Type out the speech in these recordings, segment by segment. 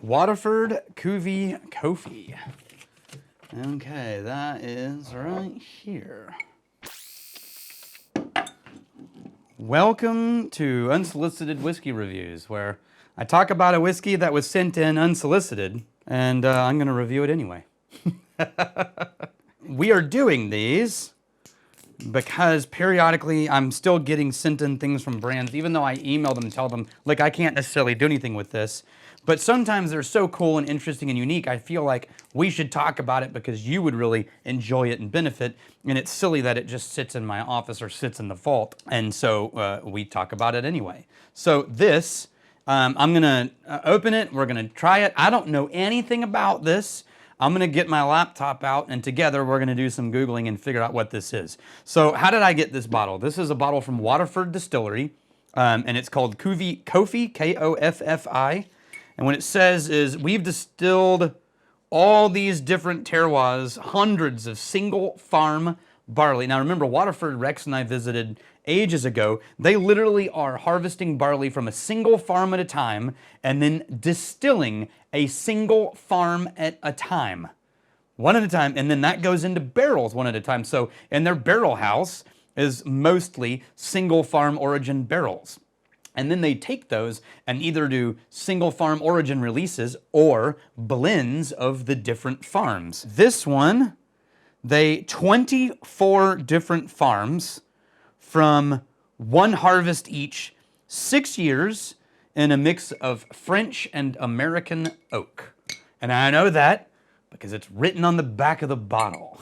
Waterford Cuvee Koffi. Okay, that is right here. Welcome to Unsolicited Whiskey Reviews, where I talk about a whiskey that was sent in unsolicited, and I'm going to review it anyway. We are doing these because periodically I'm still getting sent in things from brands, even though I email them and tell them, like, I can't necessarily do anything with this. But sometimes they're so cool and interesting and unique, I feel like we should talk about it because you would really enjoy it and benefit. And it's silly that it just sits in my office or sits in the vault. And so we talk about it anyway. So this, I'm gonna open it, we're gonna try it. I don't know anything about this. I'm gonna get my laptop out and together we're gonna do some Googling and figure out what this is. So how did I get this bottle? This is a bottle from Waterford Distillery, and it's called Koffi, Koffi. And what it says is, we've distilled all these different terroirs, hundreds of single farm barley. Now remember, Waterford, Rex and I visited ages ago. They literally are harvesting barley from a single farm at a time and then distilling a single farm at a time. One at a time, and then that goes into barrels one at a time. So in their barrel house is mostly single farm origin barrels. And then they take those and either do single farm origin releases or blends of the different farms. This one, 24 different farms from one harvest each, 6 years in a mix of French and American oak. And I know that because it's written on the back of the bottle.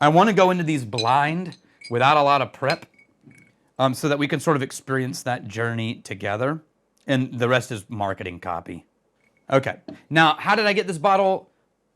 I want to go into these blind without a lot of prep. So that we can sort of experience that journey together. And the rest is marketing copy. Okay, now how did I get this bottle?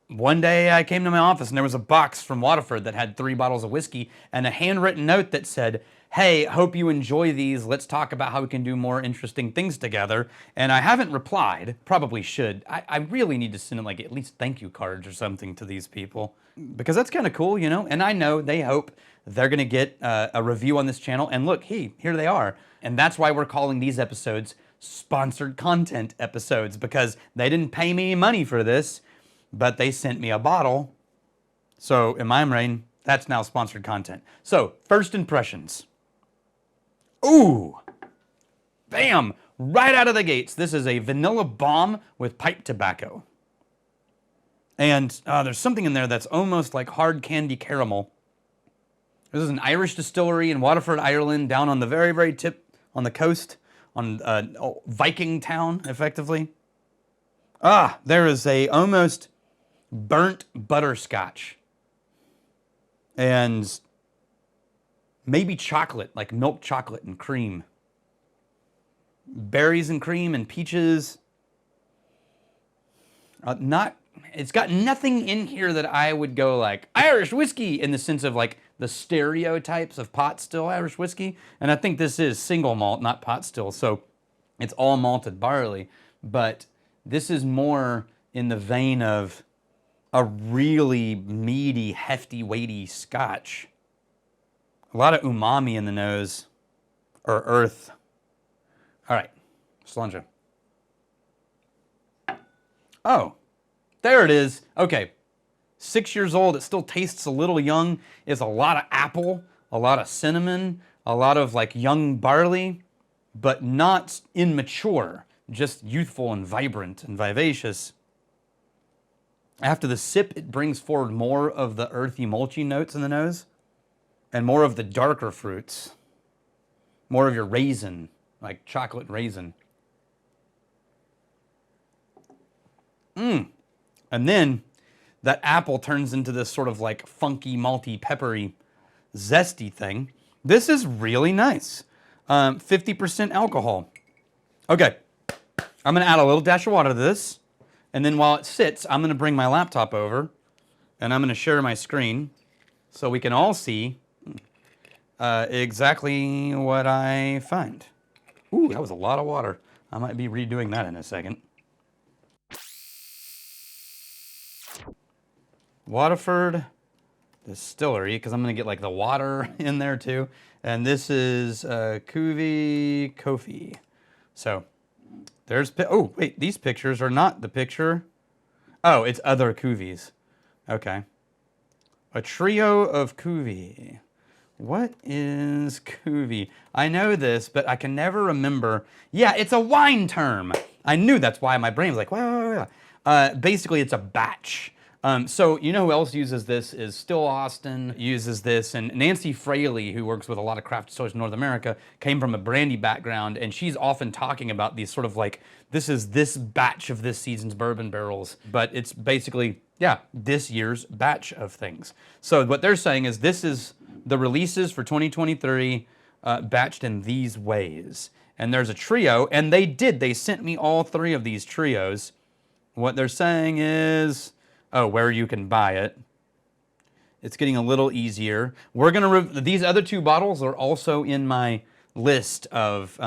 One day I came to my office and there was a box from Waterford that had 3 bottles of whiskey and a handwritten note that said, hey, hope you enjoy these. Let's talk about how we can do more interesting things together. And I haven't replied, probably should. I really need to send them like at least thank you cards or something to these people. Because that's kind of cool, you know? And I know they hope they're gonna get a review on this channel. And look, hey, here they are. And that's why we're calling these episodes sponsored content episodes, because they didn't pay me money for this, but they sent me a bottle. So in my brain, that's now sponsored content. So first impressions. Ooh, bam, right out of the gates. This is a vanilla bomb with pipe tobacco. And there's something in there that's almost like hard candy caramel. This is an Irish distillery in Waterford, Ireland, down on the very, very tip on the coast, on Viking town, effectively. There is a almost burnt butterscotch. And maybe chocolate, like milk chocolate and cream. Berries and cream and peaches. It's got nothing in here that I would go like Irish whiskey in the sense of like the stereotypes of pot still Irish whiskey. And I think this is single malt, not pot still. So it's all malted barley. But this is more in the vein of a really meaty, hefty, weighty scotch. A lot of umami in the nose, or earth. All right, cilantro. Oh, there it is. Okay, 6 years old, it still tastes a little young. It's a lot of apple, a lot of cinnamon, a lot of like young barley, but not immature, just youthful and vibrant and vivacious. After the sip, it brings forward more of the earthy, mulchy notes in the nose and more of the darker fruits, more of your raisin, like chocolate raisin. And then that apple turns into this sort of like funky, malty, peppery, zesty thing. This is really nice. 50% alcohol. Okay, I'm gonna add a little dash of water to this. And then while it sits, I'm gonna bring my laptop over and I'm gonna share my screen so we can all see exactly what I find. Ooh, that was a lot of water. I might be redoing that in a second. Waterford Distillery, because I'm gonna get like the water in there too. And this is Cuvee Koffi. So Oh, wait, these pictures are not the picture. Oh, it's other Cuvees. Okay. A trio of Cuvee. What is Cuvee? I know this, but I can never remember. Yeah, it's a wine term. I knew that's why my brain was like, wow. Basically, it's a batch. So you know who else uses this is Still Austin uses this, and Nancy Fraley, who works with a lot of craft distillers in North America, came from a brandy background, and she's often talking about these sort of like, this is this batch of this season's bourbon barrels, but it's basically, yeah, this year's batch of things. So what they're saying is this is the releases for 2023 batched in these ways. And there's a trio, and they sent me all three of these trios. What they're saying is, oh, where you can buy it. It's getting a little easier. We're gonna, these other two bottles are also in my list of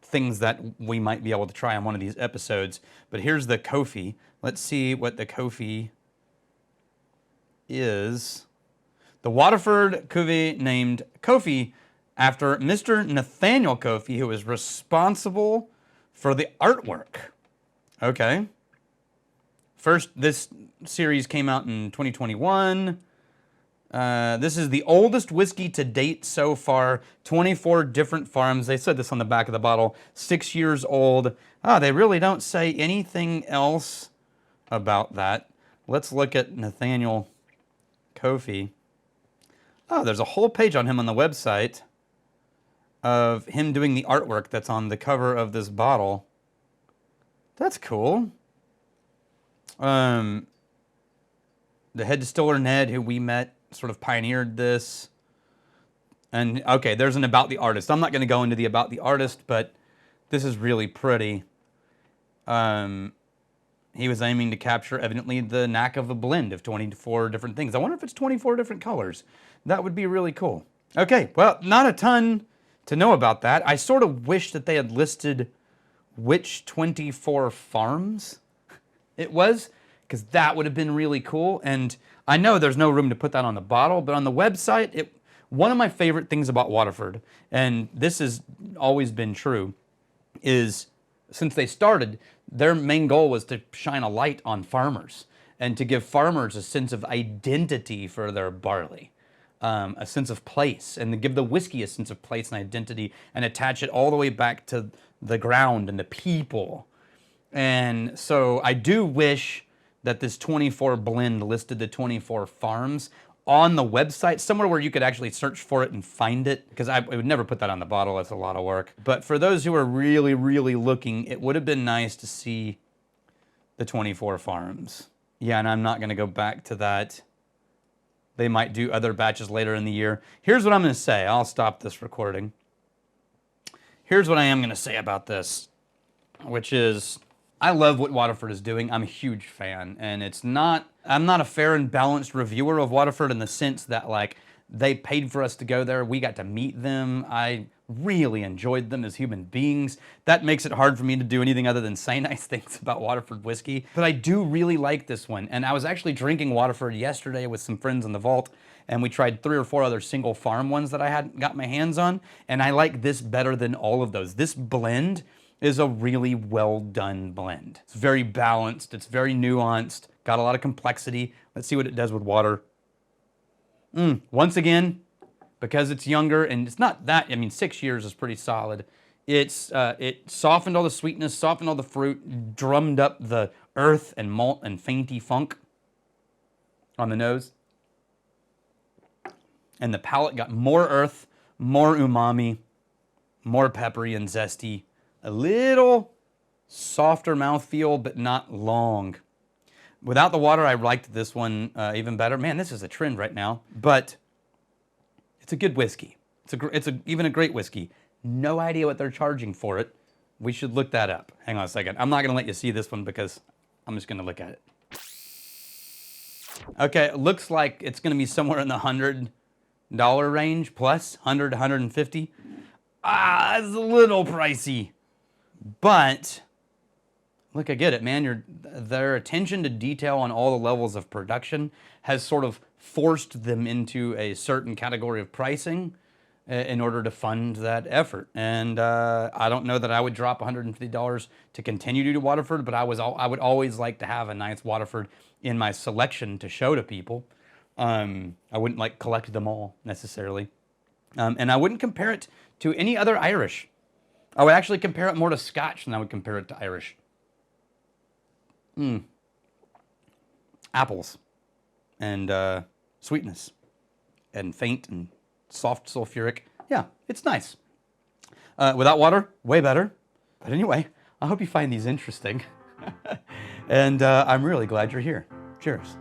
things that we might be able to try on one of these episodes. But here's the Koffi. Let's see what the Koffi is. The Waterford Cuvee named Koffi after Mr. Nathaniel Koffi, who is responsible for the artwork. Okay. First, this series came out in 2021. This is the oldest whiskey to date so far. 24 different farms. They said this on the back of the bottle. 6 years old. They really don't say anything else about that. Let's look at Nathaniel Koffi. Oh, there's a whole page on him on the website of him doing the artwork that's on the cover of this bottle. That's cool. The head distiller, Ned, who we met, sort of pioneered this. And, okay, there's an about the artist. I'm not going to go into the about the artist, but this is really pretty. He was aiming to capture, evidently, the knack of a blend of 24 different things. I wonder if it's 24 different colors. That would be really cool. Okay, well, not a ton to know about that. I sort of wish that they had listed which 24 farms it was, because that would have been really cool. And I know there's no room to put that on the bottle, but on the website, one of my favorite things about Waterford, and this has always been true, is since they started, their main goal was to shine a light on farmers and to give farmers a sense of identity for their barley, a sense of place, and to give the whiskey a sense of place and identity and attach it all the way back to the ground and the people. And so I do wish that this 24 blend listed the 24 farms on the website, somewhere where you could actually search for it and find it, because I would never put that on the bottle. That's a lot of work. But for those who are really, really looking, it would have been nice to see the 24 farms. Yeah, and I'm not going to go back to that. They might do other batches later in the year. Here's what I'm going to say. I'll stop this recording. Here's what I am going to say about this, which is, I love what Waterford is doing. I'm a huge fan, and I'm not a fair and balanced reviewer of Waterford in the sense that, like, they paid for us to go there. We got to meet them. I really enjoyed them as human beings. That makes it hard for me to do anything other than say nice things about Waterford whiskey. But I do really like this one. And I was actually drinking Waterford yesterday with some friends in the vault, and we tried 3 or 4 other single farm ones that I hadn't got my hands on, and I like this better than all of those. This blend is a really well done blend. It's very balanced, it's very nuanced, got a lot of complexity. Let's see what it does with water. Once again, because it's younger, and it's not that, 6 years is pretty solid. It softened all the sweetness, softened all the fruit, drummed up the earth and malt and fainty funk on the nose. And the palate got more earth, more umami, more peppery and zesty. A little softer mouthfeel, but not long. Without the water, I liked this one even better. Man, this is a trend right now. But it's a good whiskey. It's even a great whiskey. No idea what they're charging for it. We should look that up. Hang on a second. I'm not going to let you see this one because I'm just going to look at it. Okay, it looks like it's going to be somewhere in the $100 range plus, 100, 150. It's a little pricey. But look, I get it, man. Their attention to detail on all the levels of production has sort of forced them into a certain category of pricing in order to fund that effort. And I don't know that I would drop $150 to continue to do Waterford, but I would always like to have a nice Waterford in my selection to show to people. I wouldn't like collect them all necessarily. And I wouldn't compare it to any other Irish. I would actually compare it more to Scotch than I would compare it to Irish. Apples and sweetness and faint and soft sulfuric. Yeah, it's nice. Without water, way better. But anyway, I hope you find these interesting. And I'm really glad you're here. Cheers.